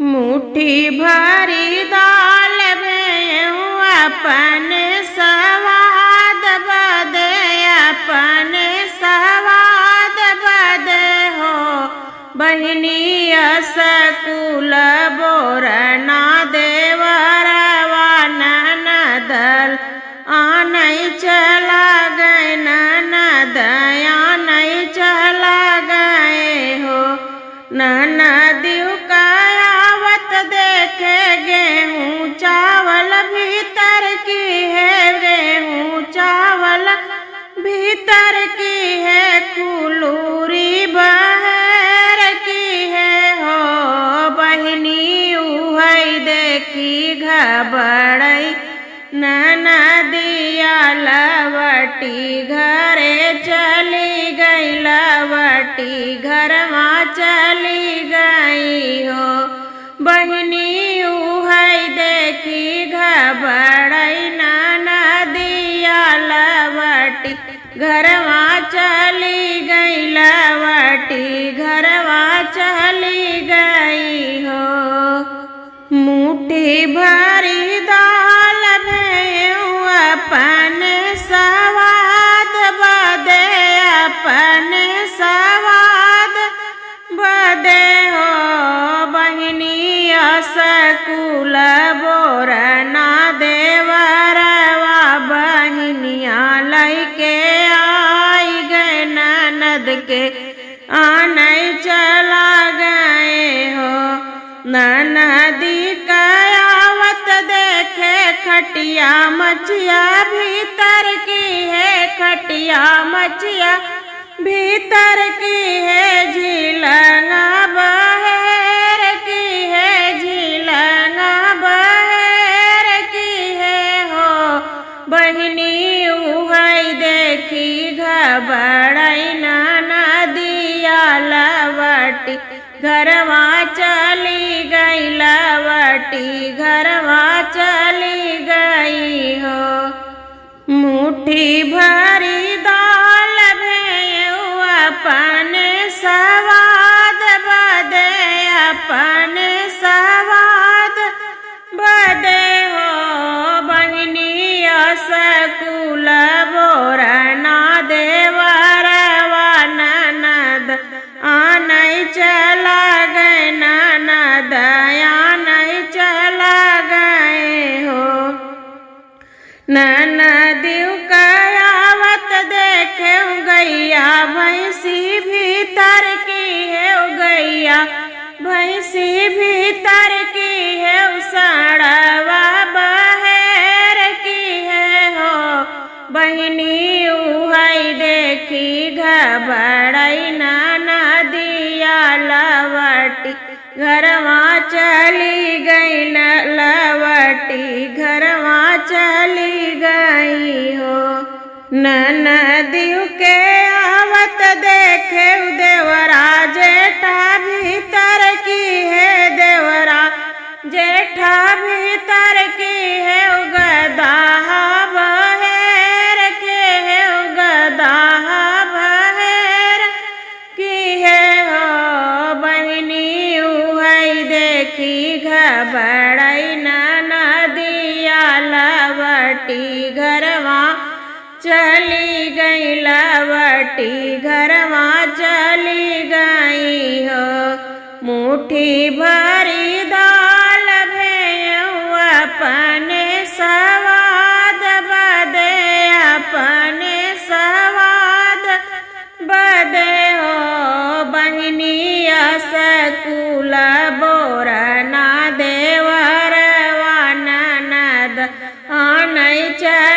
मुट्ठी भरी दाल में अपन स्वाद बदे, अपन स्वाद बदे हो बहनी असकुल बोरना देवरवा ननदल आनई चला गए, ननद आनई चला गए हो। ननदिव का आवत देखे गेहूँ चावल भीतर की है, गेहूँ चावल भीतर की है, कुलूरी बहर की है हो बहनी उहई देखी घबड़ई, ननदिया लवटी घरे चली गई, लवटी घरवा चली गई हो बहनी उहई देखी घबड़ई, ननदिया लवटी घरवा चली गई, लवटी घरवा चली गई हो। मुट्ठी भरी दाल में अपन स्वाद बदे, अपन स्वाद बदे हो बहनी असकुल बोरना देवरवा बहनिया लैके आई गए, ननद के आनई चला गए हो। ननदी का आवत देखे खटिया मचिया भीतर की है, खटिया मचिया भीतर की है, झीलना बहर की है, झीलना बहर की है हो बहनी उहई देखी घबड़ई, ननदिया लवटी घरवा चली गई, लवटी घरवा चली गई हो। मुट्ठी भरी दाल में अपन स्वाद बदे, अपन स्वाद बदे हो बहनी असकुल बोरना देवरवा ननद आनई चला गए, ननद आनई चला गए हो। ननदिव का आवत देखे गैया भैंसी भीतर की है, गैया भैंसी भीतर की है, सड़वा बहर की है हो बहनी उहई देखी घबड़ई, ननदिया लवटी घरवा चली गई, लवटी घरवा चली गई हो। ननदिव के आवत देखे देवरा जेठा भीतर की है, देवरा जेठा भीतर की है, गदाहा बहर के है, गदाहा बहर की है हो बहनी उहई देखी घबड़ई, ननदिया लवटी घरवा चली गई, लवटी घरवा चली गई हो। मुट्ठी भरी दाल में अपन स्वाद बदे, अपन स्वाद बदे हो बहनी असकुल बोरना देवरवा ननद आनई चला